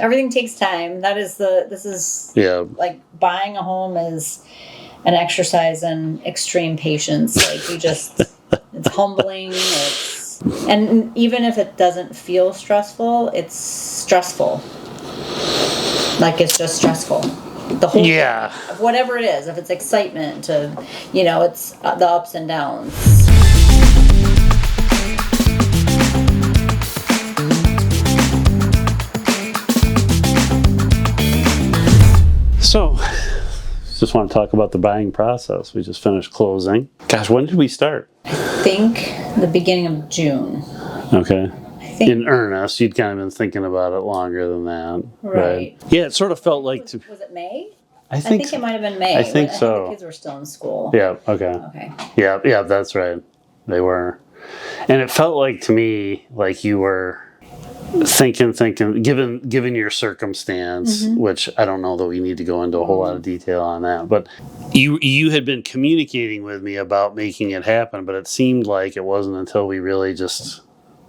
everything takes time. This is like buying a home is an exercise in extreme patience. Like it's humbling. And even if it doesn't feel stressful, it's stressful. Like it's just stressful. The whole thing of whatever it is, if it's excitement to, it's the ups and downs. So, just want to talk about the buying process. We just finished closing. Gosh, when did we start? I think the beginning of June. Okay. In earnest, you'd kind of been thinking about it longer than that. Right. Yeah, it sort of felt like... Was it May? I think it might have been May. I think so. I think the kids were still in school. Yeah, okay. Yeah, that's right. They were. And it felt like to me, like you were... thinking, given your circumstance, which I don't know that we need to go into a whole lot of detail on that, but you had been communicating with me about making it happen, but it seemed like it wasn't until we really just,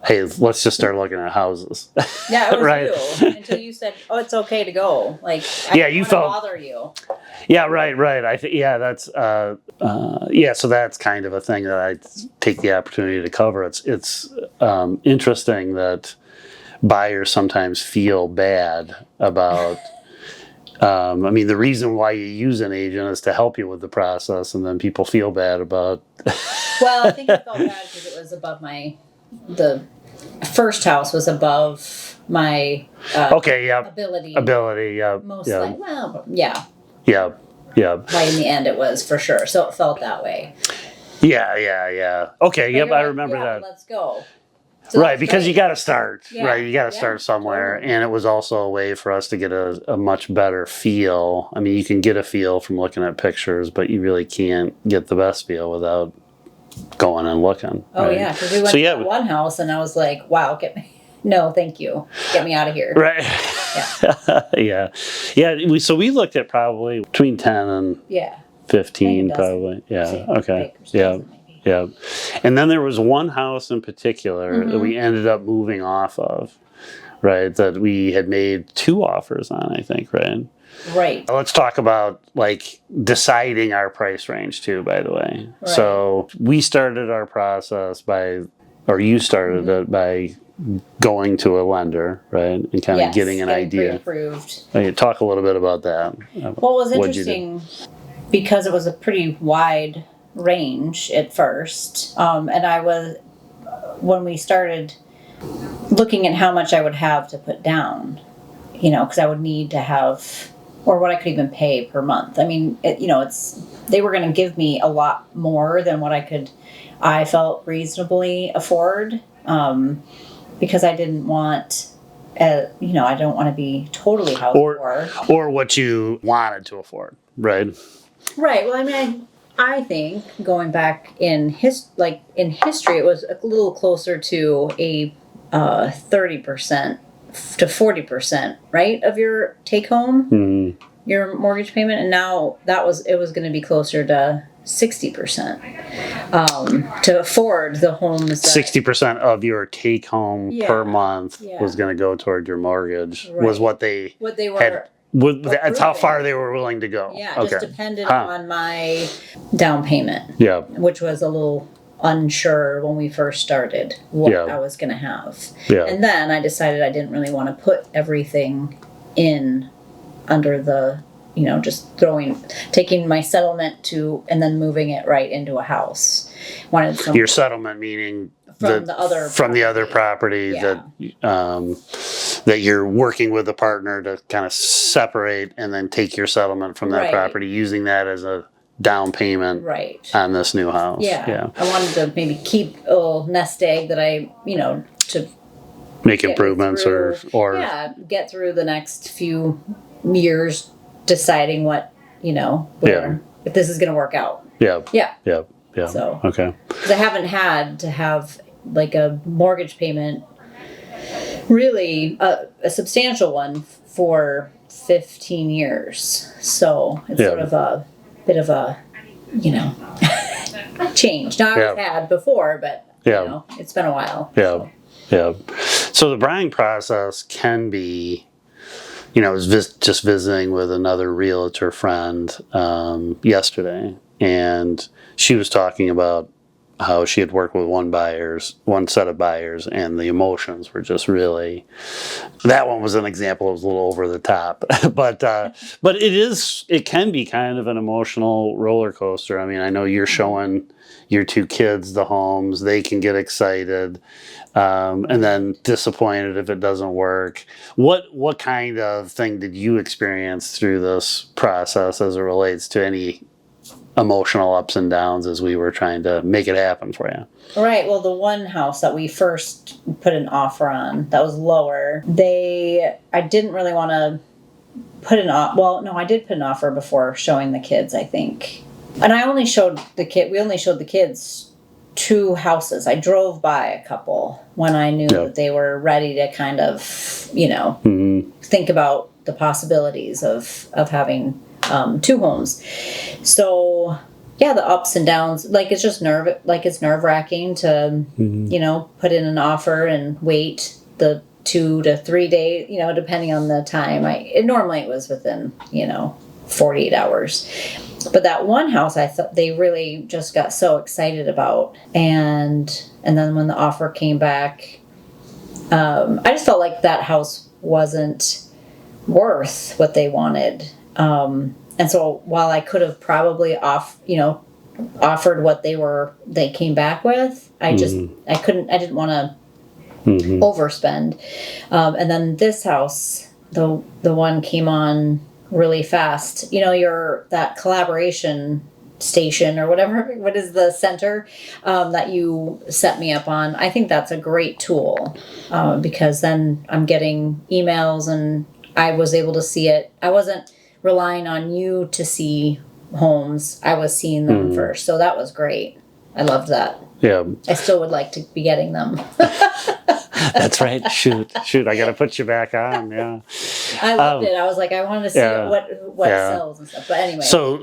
hey, let's just start looking at houses. Yeah, it was right. you until you said, "Oh, it's okay to go." Like, I don't want to bother you. Yeah, right. I think that's so that's kind of a thing that I take the opportunity to cover. It's interesting that buyers sometimes feel bad about the reason why you use an agent is to help you with the process, and then people feel bad about well, I think I felt bad because it was above the first house was above my ability, most likely. Well, yeah right in the end it was for sure, so it felt that way. Okay, I remember that. Let's go. So right, because you got to start, right? You got to start somewhere. Totally. And it was also a way for us to get a much better feel. I mean, you can get a feel from looking at pictures, but you really can't get the best feel without going and looking. Oh, right? yeah, because we went to one house and I was like, wow, no, thank you. Get me out of here. Right. Yeah. So we looked at probably between 10 and 15 probably. Yeah, okay. Yeah. And then there was one house in particular that we ended up moving off of, right? That we had made 2 offers on, I think, right? Right. Let's talk about like deciding our price range too, by the way. Right. So we started our process you started it by going to a lender, right? And kind of getting an idea. Pre-approved. Talk a little bit about that. Well, it was interesting because it was a pretty wide range at first, and when we started looking at how much I would have to put down, because I would need to have, or what I could even pay per month. I mean, they were going to give me a lot more than what I felt reasonably afford, because I didn't want, I don't want to be totally house poor. Or what you wanted to afford, right? Right. Well, I mean, I think going back in history, it was a little closer to a 30% to 40%, right, of your take home, your mortgage payment, and now it was going to be closer to 60% to afford the homes. 60% of your take home per month was going to go toward your mortgage. Right. Was what they were. That's how far they were willing to go. Yeah, just depended on my down payment. Yeah. Which was a little unsure when we first started what I was going to have. Yeah. And then I decided I didn't really want to put everything in under the, just taking my settlement and then moving it right into a house. Your settlement meaning from the other property that you're working with a partner to kind of separate and then take your settlement from that property, using that as a down payment on this new house. Yeah. I wanted to maybe keep a little nest egg that I, to make improvements or get through the next few years deciding what, if this is going to work out. Yeah. So, okay. Because I haven't had to have like a mortgage payment, really a substantial one, for 15 years. So it's sort of a bit of a, change. Not I've had before, but it's been a while. So the buying process can be I was just visiting with another realtor friend yesterday, and she was talking about how she had worked with one set of buyers, and the emotions were just really. That one was an example. It was a little over the top, but it can be kind of an emotional roller coaster. I mean, I know you're showing your two kids the homes; they can get excited, and then disappointed if it doesn't work. What kind of thing did you experience through this process as it relates to any emotional ups and downs as we were trying to make it happen for you? Right. Well, the one house that we first put an offer on that was lower, I didn't really want to put an offer. Well, no, I did put an offer before showing the kids, I think. And we only showed the kids 2 houses. I drove by a couple when I knew that they were ready to kind of, think about the possibilities of having 2 homes. So the ups and downs, it's nerve-wracking to, put in an offer and wait the 2 to 3 days, depending on the time. Normally it was within, 48 hours. But that one house, I thought they really just got so excited about. And then when the offer came back, I just felt like that house wasn't worth what they wanted. And so while I could have probably offered what they came back with, I didn't want to overspend. And then this house, the one came on really fast. That collaboration station or whatever, what is the center that you set me up on? I think that's a great tool because then I'm getting emails and I was able to see it. I wasn't relying on you to see homes. I was seeing them first. So that was great. I loved that. Yeah. I still would like to be getting them. That's right. Shoot. I got to put you back on. Yeah. I loved it. I was like, I wanted to see what sells and stuff. But anyway. So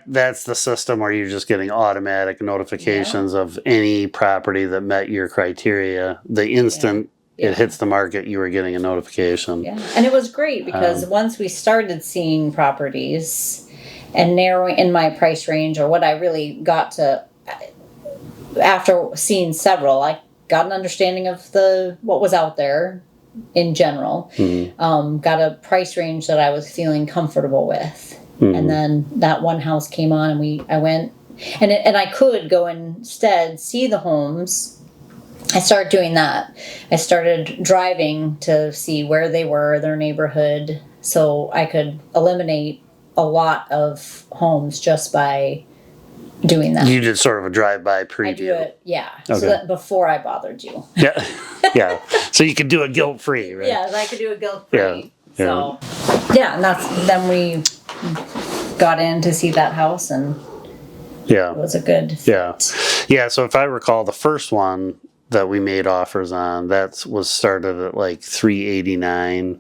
that's the system where you're just getting automatic notifications of any property that met your criteria. The instant it hits the market, you were getting a notification. Yeah. And it was great because once we started seeing properties and narrowing in my price range, or what I really got to, after seeing several, I got an understanding of what was out there in general. Got a price range that I was feeling comfortable with. And then that one house came on and I went, and I could go instead see the homes. I started doing that. I started driving to see where they were, their neighborhood, so I could eliminate a lot of homes just by doing that. You did sort of a drive-by preview. I do it, Okay. So that before I bothered you. Yeah. So you could do it guilt-free, right? Yeah, I could do it guilt-free. Yeah. So, and then we got in to see that house, and it was a good fit. Yeah, so if I recall, the first one that we made offers on, that was started at like $389.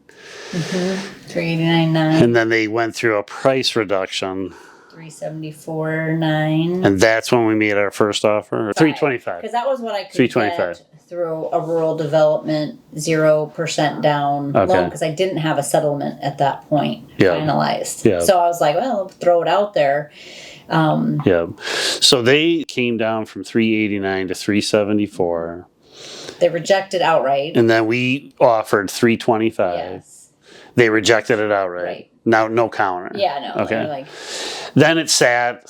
$389.9. And then they went through a price reduction. $374.9. And that's when we made our first offer. $325. Because that was what I could get through a rural development 0% down loan, because I didn't have a settlement at that point finalized. Yeah. So I was like, well, I'll throw it out there. So they came down from $389 to $374. They rejected outright. And then we offered $325. Yes. They rejected it outright. Right. Now, no counter. Yeah, no. Okay. Then it sat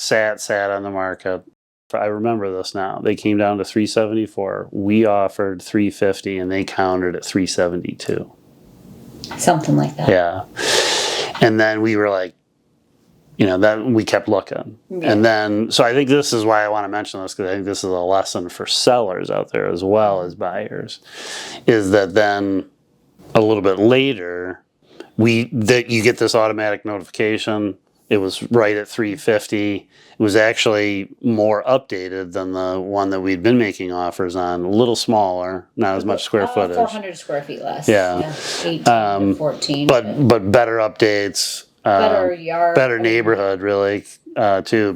on the market. I remember this now. They came down to $374. We offered $350, and they countered at $372. Something like that. Yeah. And then we were like, then we kept looking. Yeah. And then, so I think this is why I want to mention this, because I think this is a lesson for sellers out there as well as buyers, is that then a little bit later, you get this automatic notification. It was right at $350. It was actually more updated than the one that we'd been making offers on. A little smaller, not as much square footage. 400 square feet less. Yeah. 18 to 14. But better updates. better yard, better neighborhood, really, too.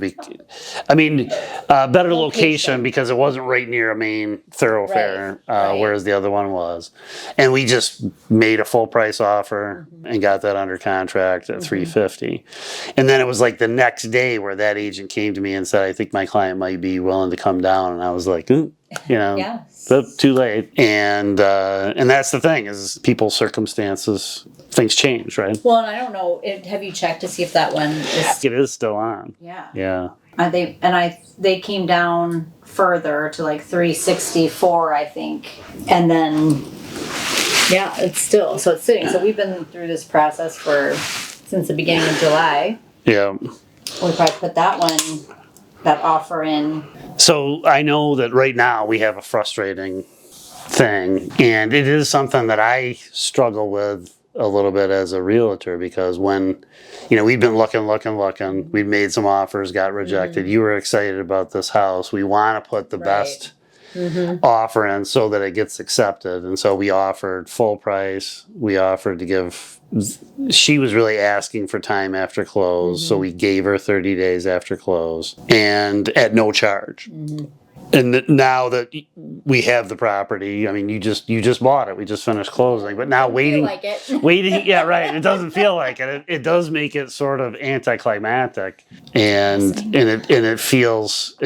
Better location because it wasn't right near a main thoroughfare, whereas the other one was. And we just made a full price offer and got that under contract at $350. And then it was like the next day where that agent came to me and said, I think my client might be willing to come down. And I was like, ooh, too late. And that's the thing is people's circumstances, things change, right? Well, and I don't know. Have you checked to see if that one is? It is still on. Yeah. Yeah. They came down further to like 364, I think, and then it's sitting. So we've been through this process since the beginning of July. Yeah. We probably put that offer in. So I know that right now we have a frustrating thing, and it is something that I struggle with a little bit as a realtor because when, we've been looking, we've made some offers, got rejected. You were excited about this house. We want to put the best offer in so that it gets accepted. And so we offered full price. We offered to give, she was really asking for time after close. So we gave her 30 days after close and at no charge. And now that we have the property, you just bought it. We just finished closing, but now waiting, yeah, right. It doesn't feel like it. It does make it sort of anticlimactic, and it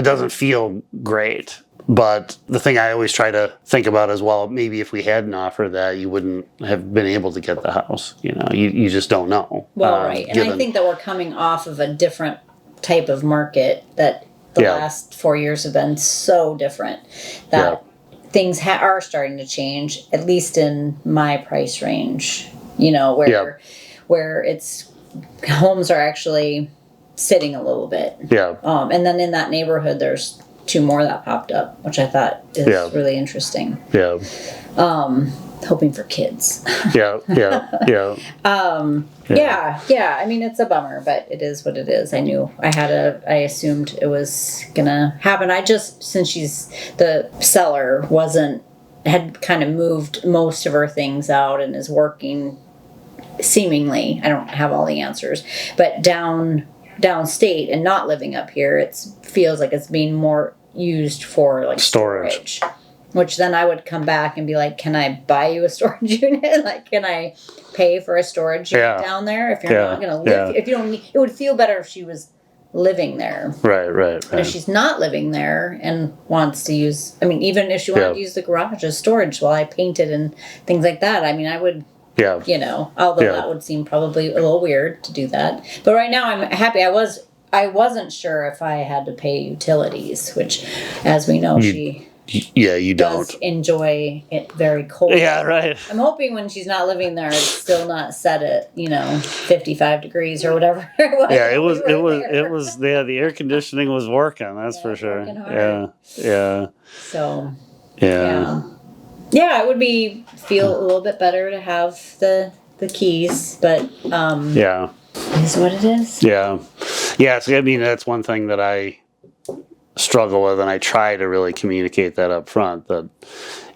doesn't feel great. But the thing I always try to think about as well, maybe if we hadn't offered that, you wouldn't have been able to get the house. You just don't know. Well, right, and I think that we're coming off of a different type of market that. The last 4 years have been so different that things are starting to change, at least in my price range, where it's homes are actually sitting a little bit. Yeah. And then in that neighborhood, there's 2 more that popped up, which I thought is really interesting. Yeah. Hoping for kids. Yeah. It's a bummer, but it is what it is. I assumed it was gonna happen. Since the seller had kind of moved most of her things out and is working seemingly, I don't have all the answers, but downstate and not living up here, it feels like it's being more used for like storage. Which then I would come back and be like, can I buy you a storage unit? Like, can I pay for a storage unit down there? If you're not going to live, if you don't, it would feel better if she was living there. Right. But if she's not living there and wants to use, even if she wanted to use the garage as storage while I painted and things like that, I would, although that would seem probably a little weird to do that. But right now I'm happy. I wasn't sure if I had to pay utilities, which, as we know, you don't enjoy it very cold. Yeah, right. I'm hoping when she's not living there, it's still not set at 55 degrees or whatever it was. Yeah, it was. Yeah, the air conditioning was working. That's for sure. Yeah. So. Yeah. Yeah, it would feel a little bit better to have the keys, but yeah, is what it is. Yeah. So that's one thing that I struggle with, and I try to really communicate that up front that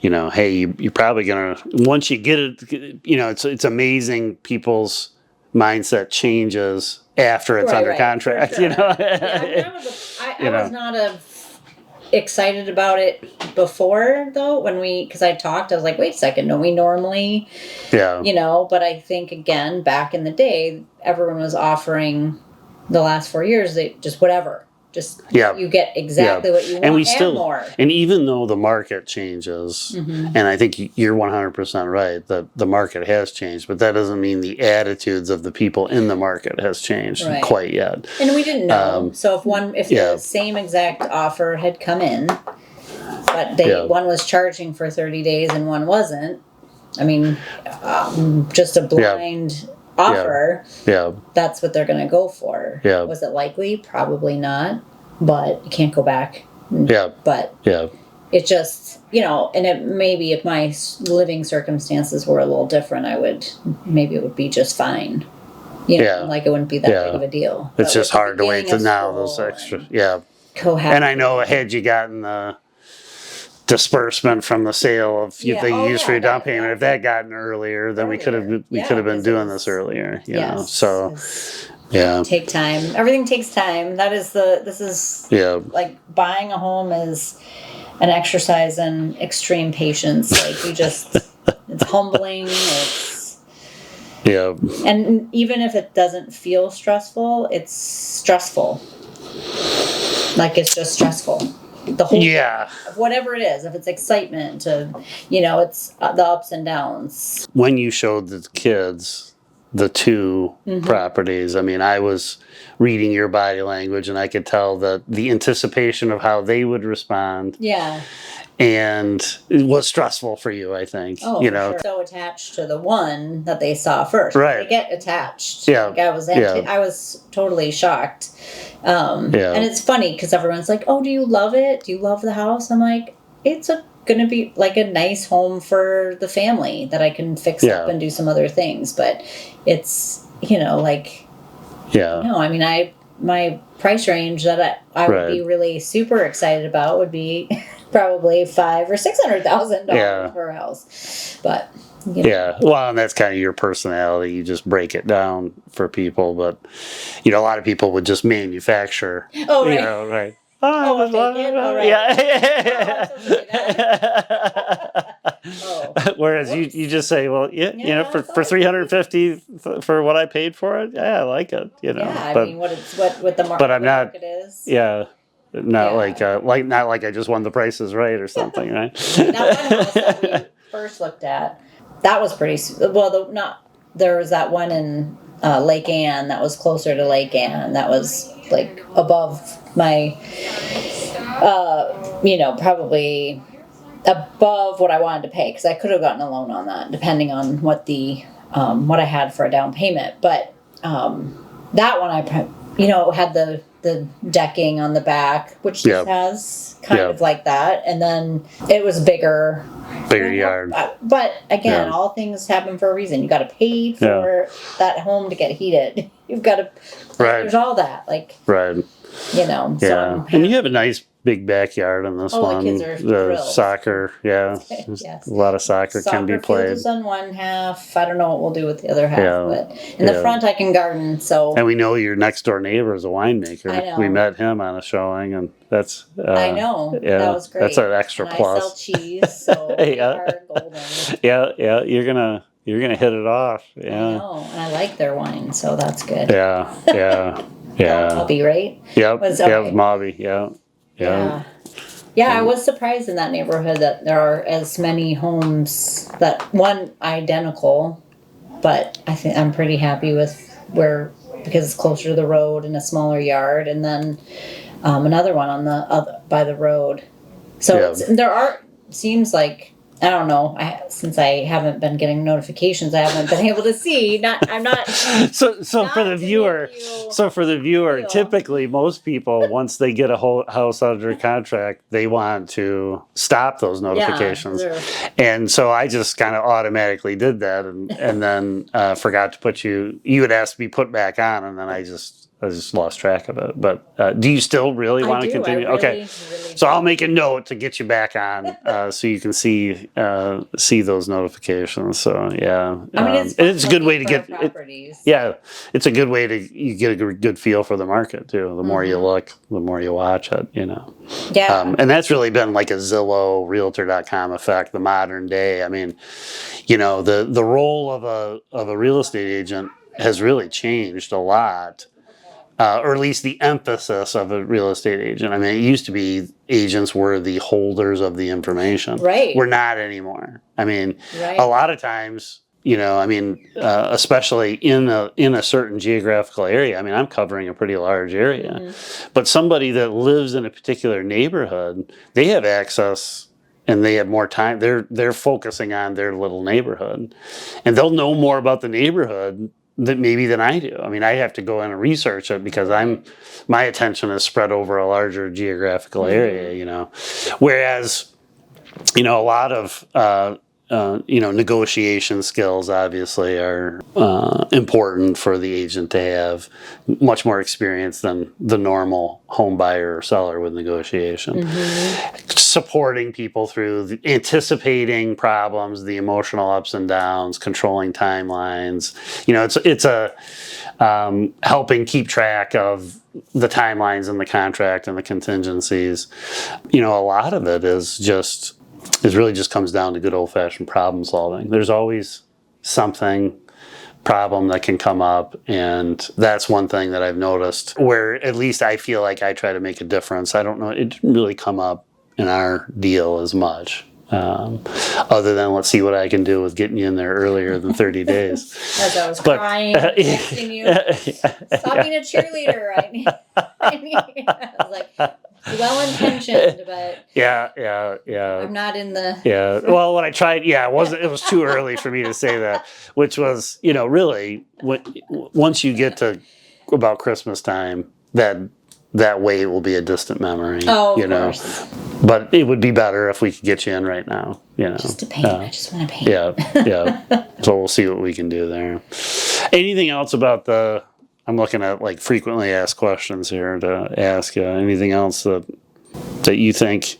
hey, you're probably gonna, once you get it, it's amazing people's mindset changes after it's under contract. Sure. I was not excited about it before though, because I was like, wait a second, don't we normally but I think again back in the day everyone was offering the last 4 years they just whatever. You get exactly what you want and more. And even though the market changes, and I think you're 100% right, the market has changed, but that doesn't mean the attitudes of the people in the market has changed quite yet. And we didn't know. So if the same exact offer had come in, but one was charging for 30 days and one wasn't, just a blind... offer, that's what they're going to go for. Yeah. Was it likely? Probably not, but you can't go back. Yeah. But it just, and it maybe if my living circumstances were a little different, maybe it would be just fine. Like it wouldn't be that big of a deal. It's just hard to wait to now those extra. Yeah. And I know had you gotten disbursement from the sale of Yeah. they Oh, used for yeah, your down that- payment. yeah. If that gotten earlier, then we could have Yeah, been 'cause doing it's- this earlier. You Yes, know, so 'cause yeah, take time. Everything takes time. This is yeah, like buying a home is an exercise in extreme patience. Like it's humbling. yeah. And even if it doesn't feel stressful, it's stressful. Like it's just stressful. The whole Yeah. whatever it is, if it's excitement to, it's the ups and downs. When you showed the kids the two properties, I mean, I was reading your body language, and I could tell that the anticipation of how they would respond. Yeah. And it was stressful for you, I think. Oh, you for know, sure. So attached to the one that they saw first. Right. They get attached. Yeah. Like I was totally shocked. And it's funny because everyone's like, "Oh, do you love it? Do you love the house?" I'm like, it's gonna be like a nice home for the family that I can fix up and do some other things. But it's like, no, I mean, my price range that I would be really super excited about would be probably $500,000 or $600,000 per house. But yeah, well, and that's kind of your personality. You just break it down for people, but a lot of people would just manufacture. Oh, right. Right. Oh, I'll take it. All right. Yeah. Oh, Whereas you just say, well, for 350 for what I paid for it, yeah, I like it. Yeah, I mean, what the market, but I'm not, market is. Yeah. Not like I just won the prices right or something, right? That one house that we first looked at, that was pretty well. There was that one in Lake Anne that was closer to Lake Anne. That was like above my, probably above what I wanted to pay, because I could have gotten a loan on that depending on what what I had for a down payment. But that one had the decking on the back, which just has kind of like that, and then it was bigger yard. But again, all things happen for a reason. You got to pay for that home to get heated. You've got to there's all that, like right. So and you have a nice big backyard in this one. The kids are the thrilled. Soccer, yes. A lot of soccer can be played. Field is on one half. I don't know what we'll do with the other half, but in the front I can garden. So, and we know your next door neighbor is a winemaker. I know. We met him on a showing, and that's I know. Yeah, that was great. That's an extra and plus. I sell cheese, so we are golden. Yeah, you're gonna hit it off. Yeah, I know, and I like their wine, so that's good. Yeah. Mobby, right? Yep. Mobby. Yeah. Yeah, I was surprised in that neighborhood that there are as many homes that one identical, but I think I'm pretty happy with because it's closer to the road and a smaller yard, and then another one on the by the road. So seems like, I don't know. Since I haven't been getting notifications, I haven't been able to see. I'm not. So for the viewer, typically most people, once they get a whole house under contract, they want to stop those notifications, and so I just kind of automatically did that, and then forgot to put you. You had asked to be put back on, and then I just lost track of it. But do you still really want to continue? Okay, so I'll make a note to get you back on, so you can see those notifications. So yeah, I mean, it's a good way to get properties. It's a good way you get a good feel for the market too. The more you look, the more you watch it. Yeah, and that's really been like a Zillow, Realtor.com effect, the modern day. I mean, the role of a real estate agent has really changed a lot. Or at least the emphasis of a real estate agent. I mean, it used to be agents were the holders of the information. Right. We're not anymore. I mean, a lot of times, especially in a certain geographical area. I mean, I'm covering a pretty large area, but somebody that lives in a particular neighborhood, they have access and they have more time. They're focusing on their little neighborhood, and they'll know more about the neighborhood than I do. I mean, I have to go in and research it because my attention is spread over a larger geographical area, Whereas, a lot of negotiation skills obviously are important for the agent to have much more experience than the normal home buyer or seller with negotiation. Supporting people through anticipating problems, the emotional ups and downs, controlling timelines. It's a helping keep track of the timelines in the contract and the contingencies. A lot of it really just comes down to good old-fashioned problem solving. There's always problem that can come up, and that's one thing that I've noticed where at least I feel like I try to make a difference. I don't know, it didn't really come up in our deal as much. Other than let's see what I can do with getting you in there earlier than 30 days. As I was crying, texting you, stop being a cheerleader. I was like, well-intentioned, but I'm not in the... Yeah, well, when I tried, it was too early for me to say that, which was, really, once you get to about Christmas time, that wait will be a distant memory. Oh, of course. But it would be better if we could get you in right now. Just to paint. I just want to paint. Yeah. So we'll see what we can do there. Anything else about I'm looking at like frequently asked questions here to ask you. Anything else that you think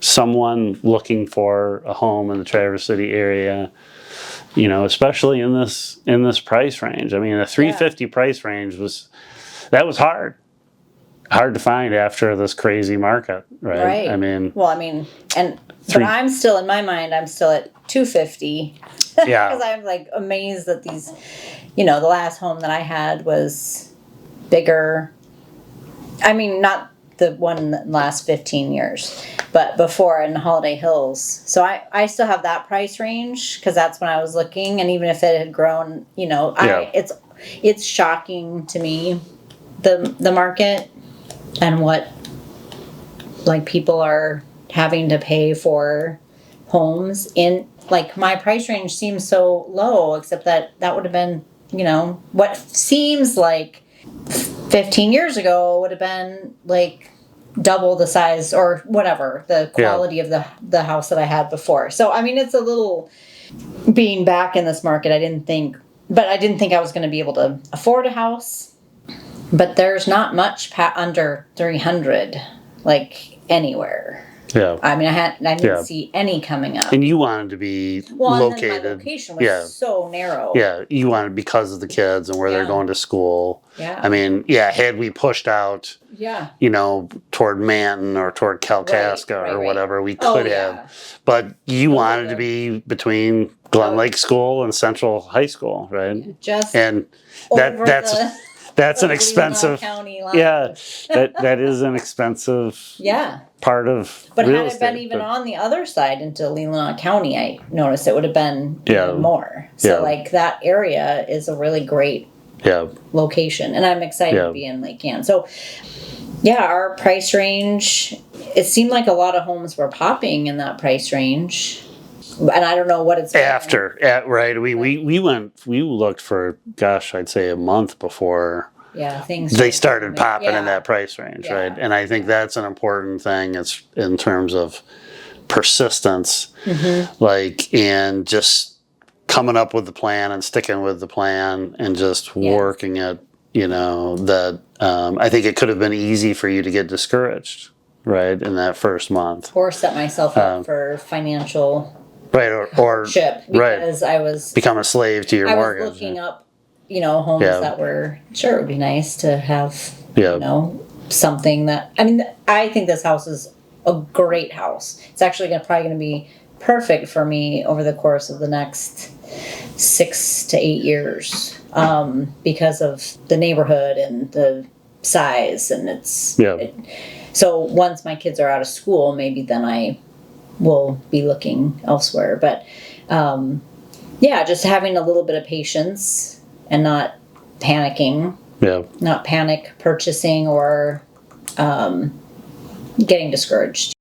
someone looking for a home in the Traverse City area, especially in this price range? I mean, the $350 price range was hard to find after this crazy market, right? I mean, but I'm still, in my mind, I'm still at $250. Yeah. Because I'm like amazed that these, the last home that I had was bigger. I mean, not the one in the last 15 years, but before in Holiday Hills. So I still have that price range because that's when I was looking. And even if it had grown, it's shocking to me, the market. And what, like, people are having to pay for homes in, like, my price range seems so low, except that would have been, what seems like 15 years ago would have been, like, double the size or whatever, the quality of the house that I had before. So, I mean, it's a little, being back in this market, I didn't think I was going to be able to afford a house. But there's not much under 300, like, anywhere. Yeah. I mean, I didn't see any coming up. And you wanted to be located. And then my location was so narrow. Yeah, you wanted because of the kids and where they're going to school. Yeah. I mean, had we pushed out, toward Manton or toward Kalkaska or whatever, we could have. But you wanted to be between Glen Lake School and Central High School, right? That's an expensive county line. That is an expensive part of but real had estate, it been even on the other side into Leelanau County, I noticed it would have been even more. So like that area is a really great location, and I'm excited to be in Lake Ann. So our price range, it seemed like a lot of homes were popping in that price range. And I don't know what it's right. We looked for, I'd say a month before they started popping in that price range, right? And I think that's an important thing. It's in terms of persistence, and just coming up with the plan and sticking with the plan and just working it. I think it could have been easy for you to get discouraged, right, in that first month, or set myself up for financial. Right, or because I was become a slave to your mortgage. I was looking up, homes that were it would be nice to have, something that. I mean, I think this house is a great house. It's actually probably going to be perfect for me over the course of the next 6 to 8 years, because of the neighborhood and the size, and so once my kids are out of school, maybe then I will be looking elsewhere. But just having a little bit of patience and not panicking, not panic purchasing or getting discouraged.